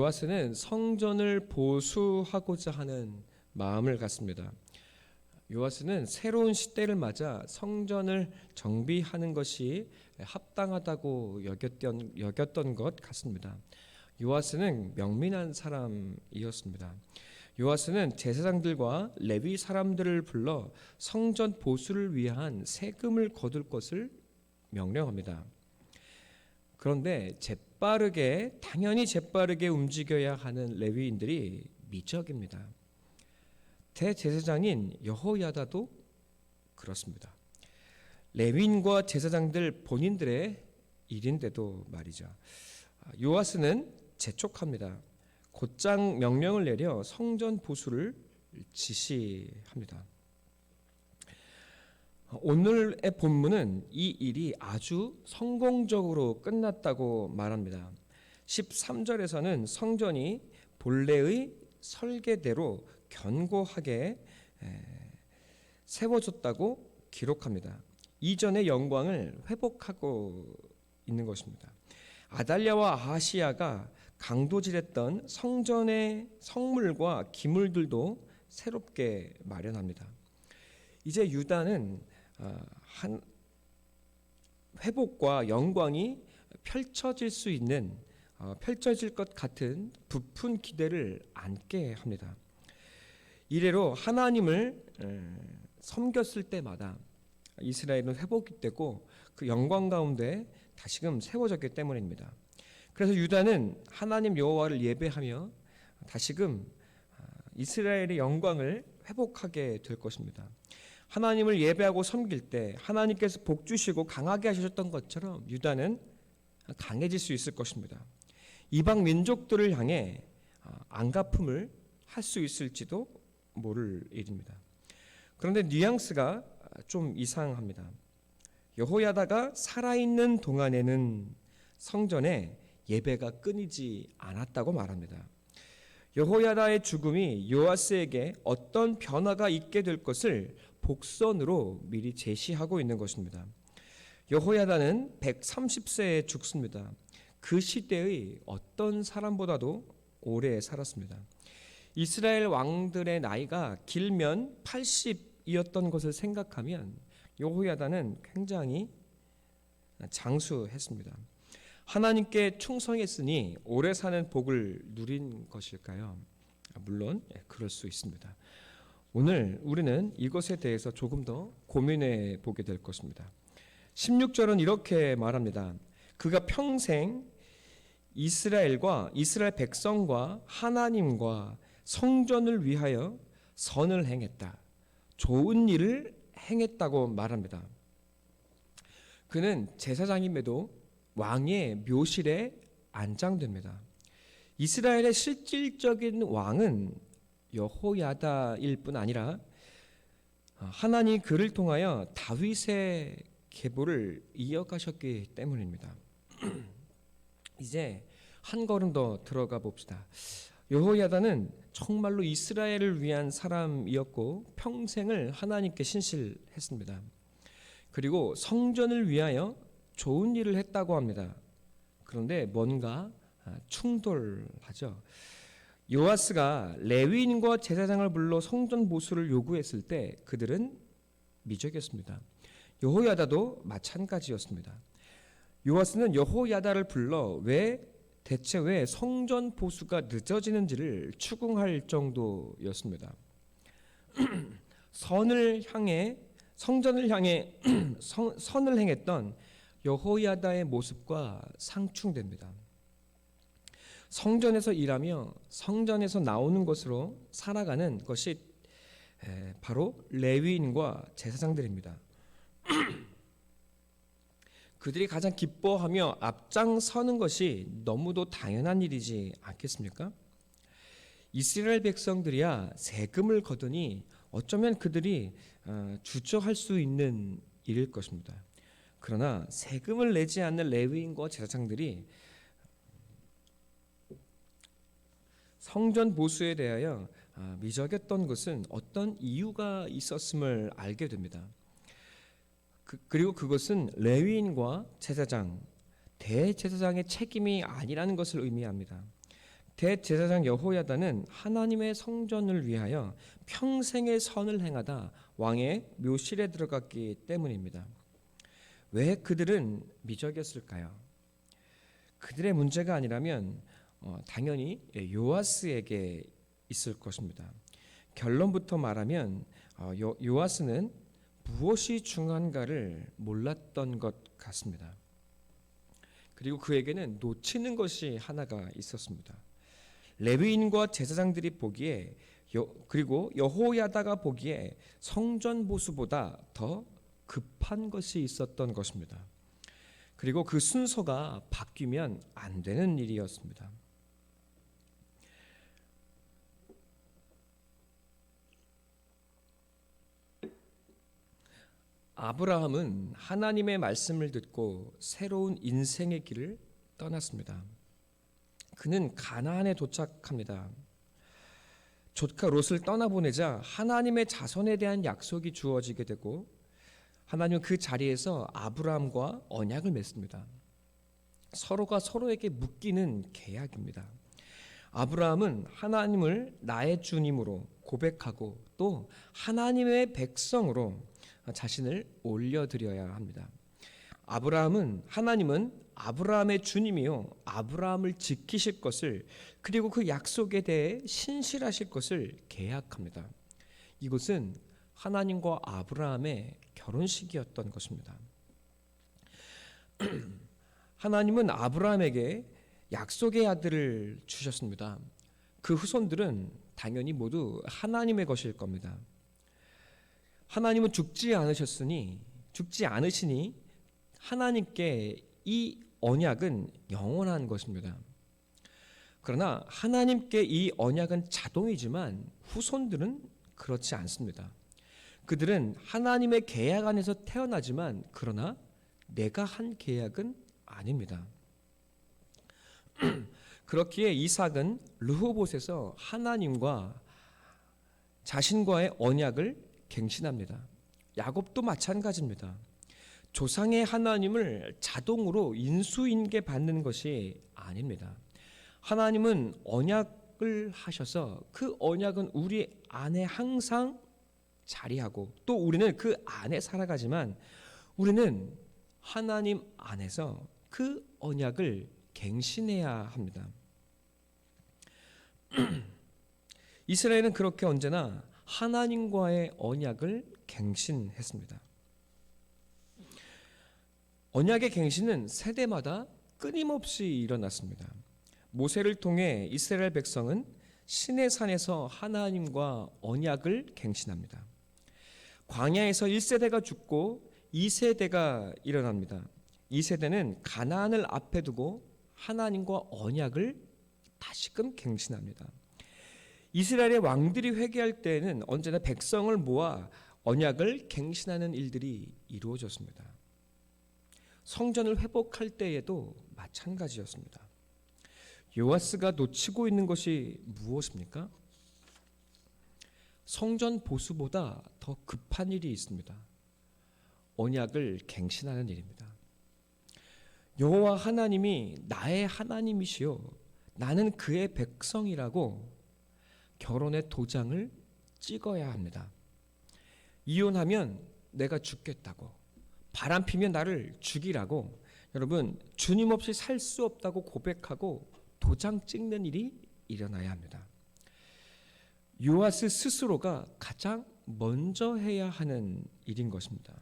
요아스는 성전을 보수하고자 하는 마음을 갖습니다. 요아스는 새로운 시대를 맞아 성전을 정비하는 것이 합당하다고 여겼던 것 같습니다. 요아스는 명민한 사람이었습니다. 요아스는 제사장들과 레위 사람들을 불러 성전 보수를 위한 세금을 거둘 것을 명령합니다. 그런데 당연히 재빠르게 움직여야 하는 레위인들이 미적입니다. 대제사장인 여호야다도 그렇습니다. 레위인과 제사장들 본인들의 일인데도 말이죠. 요아스는 재촉합니다. 곧장 명령을 내려 성전 보수를 지시합니다. 오늘의 본문은 이 일이 아주 성공적으로 끝났다고 말합니다. 13절에서는 성전이 본래의 설계대로 견고하게 세워졌다고 기록합니다. 이전의 영광을 회복하고 있는 것입니다. 아달랴와 아하시야가 강도질했던 성전의 성물과 기물들도 새롭게 마련합니다. 이제 유다는 회복과 영광이 펼쳐질 것 같은 부푼 기대를 안게 합니다. 이래로 하나님을 섬겼을 때마다 이스라엘은 회복이 되고 그 영광 가운데 다시금 세워졌기 때문입니다. 그래서 유다는 하나님 여호와를 예배하며 다시금 이스라엘의 영광을 회복하게 될 것입니다. 하나님을 예배하고 섬길 때 하나님께서 복 주시고 강하게 하셨던 것처럼 유다는 강해질 수 있을 것입니다. 이방 민족들을 향해 안갚음을 할 수 있을지도 모를 일입니다. 그런데 뉘앙스가 좀 이상합니다. 여호야다가 살아있는 동안에는 성전에 예배가 끊이지 않았다고 말합니다. 여호야다의 죽음이 요아스에게 어떤 변화가 있게 될 것을 복선으로 미리 제시하고 있는 것입니다. 여호야다는 130세에 죽습니다. 그 시대의 어떤 사람보다도 오래 살았습니다. 이스라엘 왕들의 나이가 길면 80이었던 것을 생각하면 여호야다는 굉장히 장수했습니다. 하나님께 충성했으니 오래 사는 복을 누린 것일까요? 물론 그럴 수 있습니다. 오늘 우리는 이것에 대해서 조금 더 고민해 보게 될 것입니다. 16절은 이렇게 말합니다. 그가 평생 이스라엘 백성과 하나님과 성전을 위하여 선을 행했다. 좋은 일을 행했다고 말합니다. 그는 제사장임에도 왕의 묘실에 안장됩니다. 이스라엘의 실질적인 왕은 여호야다일 뿐 아니라 하나님이 그를 통하여 다윗의 계보를 이어가셨기 때문입니다. 이제 한 걸음 더 들어가 봅시다. 여호야다는 정말로 이스라엘을 위한 사람이었고 평생을 하나님께 신실했습니다. 그리고 성전을 위하여 좋은 일을 했다고 합니다. 그런데 뭔가 충돌하죠. 요아스가 레위인과 제사장을 불러 성전 보수를 요구했을 때 그들은 미적이었습니다. 여호야다도 마찬가지였습니다. 요아스는 여호야다를 불러 대체 왜 성전 보수가 늦어지는지를 추궁할 정도였습니다. 성전을 향해 선을 행했던 여호야다의 모습과 상충됩니다. 성전에서 일하며 성전에서 나오는 것으로 살아가는 것이 바로 레위인과 제사장들입니다. 그들이 가장 기뻐하며 앞장서는 것이 너무도 당연한 일이지 않겠습니까? 이스라엘 백성들이야 세금을 거두니 어쩌면 그들이 주저할 수 있는 일일 것입니다. 그러나 세금을 내지 않는 레위인과 제사장들이 성전 보수에 대하여 미적했던 것은 어떤 이유가 있었음을 알게 됩니다. 그리고 그것은 레위인과 제사장, 대제사장의 책임이 아니라는 것을 의미합니다. 대제사장 여호야다는 하나님의 성전을 위하여 평생의 선을 행하다 왕의 묘실에 들어갔기 때문입니다. 왜 그들은 미적이었을까요? 그들의 문제가 아니라면 당연히 요아스에게 있을 것입니다. 결론부터 말하면 요아스는 무엇이 중요한가를 몰랐던 것 같습니다. 그리고 그에게는 놓치는 것이 하나가 있었습니다. 레위인과 제사장들이 보기에 그리고 여호야다가 보기에 성전 보수보다 더 급한 것이 있었던 것입니다. 그리고 그 순서가 바뀌면 안 되는 일이었습니다. 아브라함은 하나님의 말씀을 듣고 새로운 인생의 길을 떠났습니다. 그는 가나안에 도착합니다. 조카 롯을 떠나보내자 하나님의 자손에 대한 약속이 주어지게 되고 하나님은 그 자리에서 아브라함과 언약을 맺습니다. 서로가 서로에게 묶이는 계약입니다. 아브라함은 하나님을 나의 주님으로 고백하고 또 하나님의 백성으로 자신을 올려드려야 합니다. 하나님은 아브라함의 주님이요 아브라함을 지키실 것을 그리고 그 약속에 대해 신실하실 것을 계약합니다. 이것은 하나님과 아브라함의 결혼식이었던 것입니다. 하나님은 아브라함에게 약속의 아들을 주셨습니다. 그 후손들은 당연히 모두 하나님의 것일 겁니다. 하나님은 죽지 않으시니 하나님께 이 언약은 영원한 것입니다. 그러나 하나님께 이 언약은 자동이지만 후손들은 그렇지 않습니다. 그들은 하나님의 계약 안에서 태어나지만 그러나 내가 한 계약은 아닙니다. 그렇기에 이삭은 르호봇에서 하나님과 자신과의 언약을 갱신합니다. 야곱도 마찬가지입니다. 조상의 하나님을 자동으로 인수인계 받는 것이 아닙니다. 하나님은 언약을 하셔서 그 언약은 우리 안에 항상 자리하고 또 우리는 그 안에 살아가지만 우리는 하나님 안에서 그 언약을 갱신해야 합니다. 이스라엘은 그렇게 언제나 하나님과의 언약을 갱신했습니다. 언약의 갱신은 세대마다 끊임없이 일어났습니다. 모세를 통해 이스라엘 백성은 시내산에서 하나님과 언약을 갱신합니다. 광야에서 1세대가 죽고 2세대가 일어납니다. 2세대는 가나안을 앞에 두고 하나님과 언약을 다시금 갱신합니다. 이스라엘의 왕들이 회개할 때에는 언제나 백성을 모아 언약을 갱신하는 일들이 이루어졌습니다. 성전을 회복할 때에도 마찬가지였습니다. 요아스가 놓치고 있는 것이 무엇입니까? 성전 보수보다 더 급한 일이 있습니다. 언약을 갱신하는 일입니다. 여호와 하나님이 나의 하나님이시요 나는 그의 백성이라고 결혼의 도장을 찍어야 합니다. 이혼하면 내가 죽겠다고, 바람피면 나를 죽이라고, 여러분 주님 없이 살 수 없다고 고백하고 도장 찍는 일이 일어나야 합니다. 요아스 스스로가 가장 먼저 해야 하는 일인 것입니다.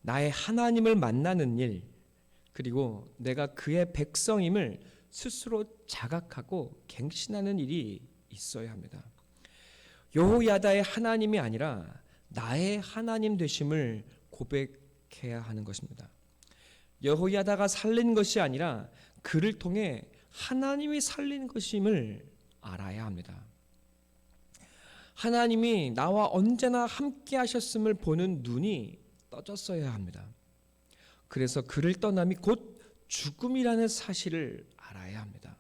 나의 하나님을 만나는 일, 그리고 내가 그의 백성임을 스스로 자각하고 갱신하는 일이 있어야 합니다. 여호야다의 하나님이 아니라 나의 하나님 되심을 고백해야 하는 것입니다. 여호야다가 살린 것이 아니라 그를 통해 하나님이 살린 것임을 알아야 합니다. 하나님이 나와 언제나 함께 하셨음을 보는 눈이 떠졌어야 합니다. 그래서 그를 떠남이 곧 죽음이라는 사실을 알아야 합니다.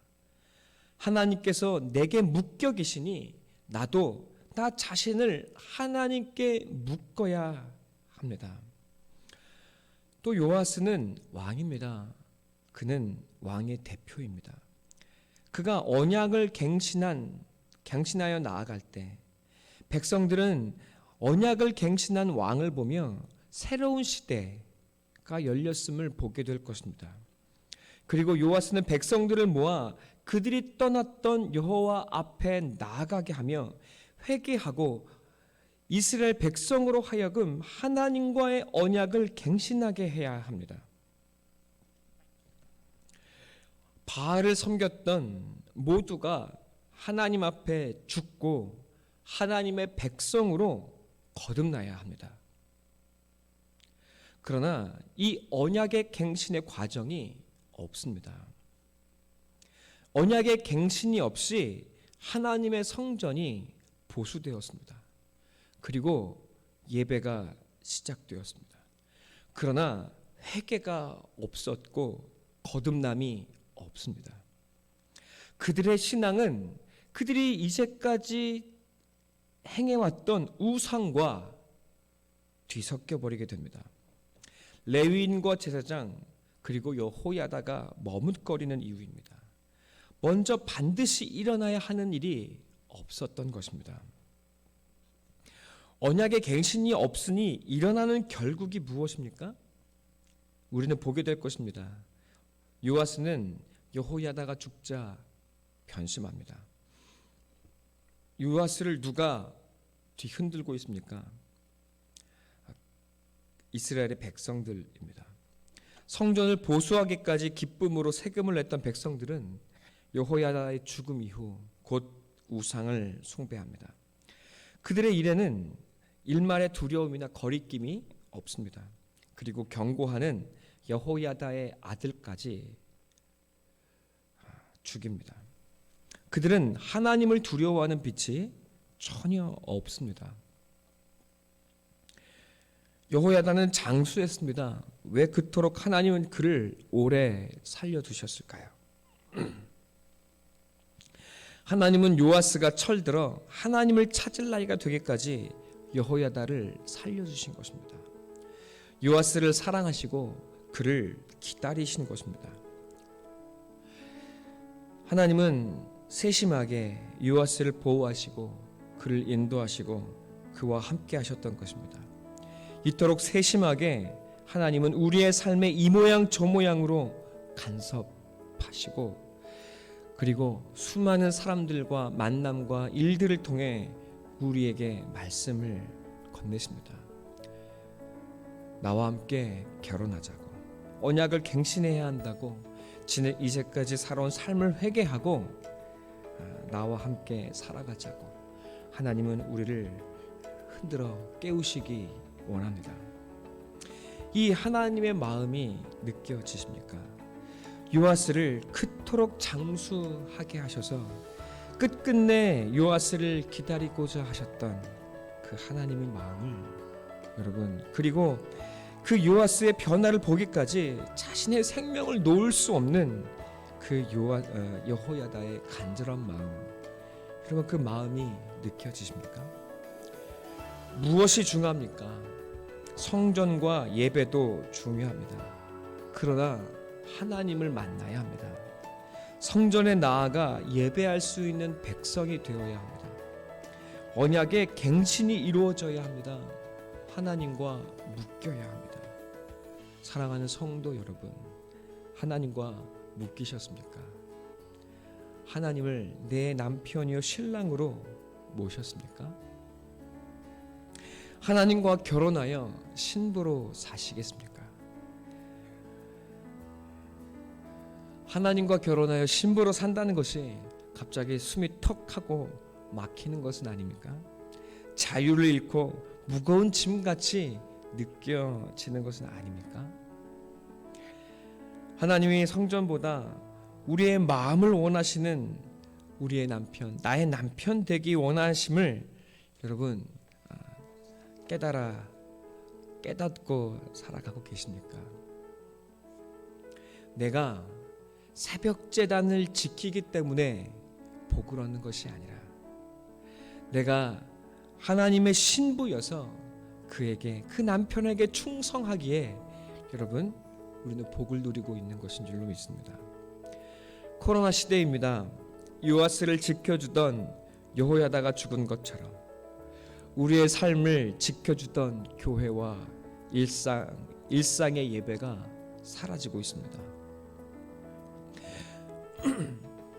하나님께서 내게 묶여 계시니 나도 나 자신을 하나님께 묶어야 합니다. 또 요아스는 왕입니다. 그는 왕의 대표입니다. 그가 언약을 갱신하여 나아갈 때 백성들은 언약을 갱신한 왕을 보며 새로운 시대가 열렸음을 보게 될 것입니다. 그리고 요아스는 백성들을 모아 그들이 떠났던 여호와 앞에 나아가게 하며 회개하고 이스라엘 백성으로 하여금 하나님과의 언약을 갱신하게 해야 합니다. 바알을 섬겼던 모두가 하나님 앞에 죽고 하나님의 백성으로 거듭나야 합니다. 그러나 이 언약의 갱신의 과정이 없습니다. 언약의 갱신이 없이 하나님의 성전이 보수되었습니다. 그리고 예배가 시작되었습니다. 그러나 회개가 없었고 거듭남이 없습니다. 그들의 신앙은 그들이 이제까지 행해왔던 우상과 뒤섞여 버리게 됩니다. 레위인과 제사장 그리고 여호야다가 머뭇거리는 이유입니다. 먼저 반드시 일어나야 하는 일이 없었던 것입니다. 언약의 갱신이 없으니 일어나는 결국이 무엇입니까? 우리는 보게 될 것입니다. 요아스는 여호야다가 죽자 변심합니다. 요아스를 누가 뒤흔들고 있습니까? 이스라엘의 백성들입니다. 성전을 보수하기까지 기쁨으로 세금을 냈던 백성들은 여호야다의 죽음 이후 곧 우상을 숭배합니다. 그들의 일에는 일말의 두려움이나 거리낌이 없습니다. 그리고 경고하는 여호야다의 아들까지 죽입니다. 그들은 하나님을 두려워하는 빛이 전혀 없습니다. 여호야다는 장수했습니다. 왜 그토록 하나님은 그를 오래 살려두셨을까요? 하나님은 요아스가 철들어 하나님을 찾을 나이가 되기까지 여호야다를 살려주신 것입니다. 요아스를 사랑하시고 그를 기다리신 것입니다. 하나님은 세심하게 요아스를 보호하시고 그를 인도하시고 그와 함께 하셨던 것입니다. 이토록 세심하게 하나님은 우리의 삶의 이 모양 저 모양으로 간섭하시고 그리고 수많은 사람들과 만남과 일들을 통해 우리에게 말씀을 건네십니다. 나와 함께 결혼하자고, 언약을 갱신해야 한다고, 이제까지 살아온 삶을 회개하고 나와 함께 살아가자고 하나님은 우리를 흔들어 깨우시기 원합니다. 이 하나님의 마음이 느껴지십니까? 요아스를 그토록 장수하게 하셔서 끝끝내 요아스를 기다리고자 하셨던 그 하나님의 마음을 여러분, 그리고 그 요아스의 변화를 보기까지 자신의 생명을 놓을 수 없는 그 여호야다의 간절한 마음, 여러분 그 마음이 느껴지십니까? 무엇이 중요합니까? 성전과 예배도 중요합니다. 그러나 하나님을 만나야 합니다. 성전에 나아가 예배할 수 있는 백성이 되어야 합니다. 언약의 갱신이 이루어져야 합니다. 하나님과 묶여야 합니다. 사랑하는 성도 여러분, 하나님과 묶이셨습니까? 하나님을 내 남편이요 신랑으로 모셨습니까? 하나님과 결혼하여 신부로 사시겠습니까? 하나님과 결혼하여 신부로 산다는 것이 갑자기 숨이 턱 하고 막히는 것은 아닙니까? 자유를 잃고 무거운 짐같이 느껴지는 것은 아닙니까? 하나님이 성전보다 우리의 마음을 원하시는 우리의 남편, 나의 남편 되기 원하심을 여러분 깨닫고 살아가고 계십니까? 내가 새벽 제단을 지키기 때문에 복을 얻는 것이 아니라 내가 하나님의 신부여서 그에게, 그 남편에게 충성하기에 여러분 우리는 복을 누리고 있는 것인 줄로 믿습니다. 코로나 시대입니다. 요아스를 지켜주던 여호야다가 죽은 것처럼 우리의 삶을 지켜주던 교회와 일상의 예배가 사라지고 있습니다.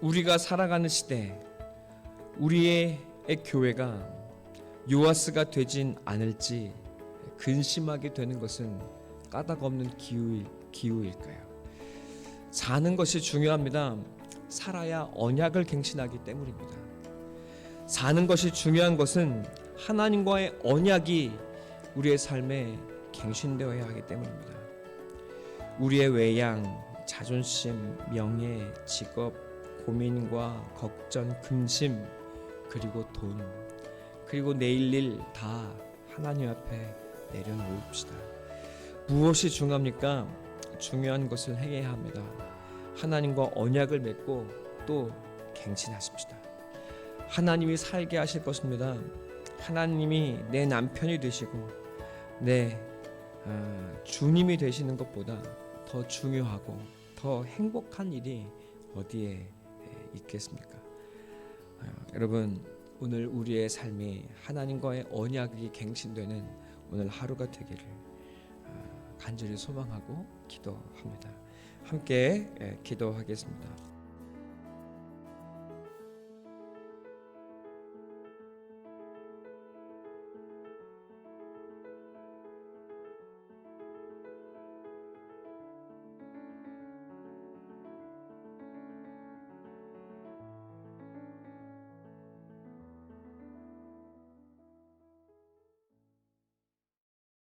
우리가 살아가는 시대, 우리의 교회가 요아스가 되진 않을지 근심하게 되는 것은 까닭 없는 기우일까요? 사는 것이 중요합니다. 살아야 언약을 갱신하기 때문입니다. 사는 것이 중요한 것은 하나님과의 언약이 우리의 삶에 갱신되어야 하기 때문입니다. 우리의 외양, 자존심, 명예, 직업, 고민과 걱정, 근심, 그리고 돈, 그리고 내일 일 다 하나님 앞에 내려놓읍시다. 무엇이 중요합니까? 중요한 것을 해야 합니다. 하나님과 언약을 맺고 또 갱신하십시다. 하나님이 살게 하실 것입니다. 하나님이 내 남편이 되시고 내 주님이 되시는 것보다 더 중요하고 더 행복한 일이 어디에 있겠습니까? 여러분, 오늘 우리의 삶이 하나님과의 언약이 갱신되는 오늘 하루가 되기를 간절히 소망하고 기도합니다. 함께 기도하겠습니다.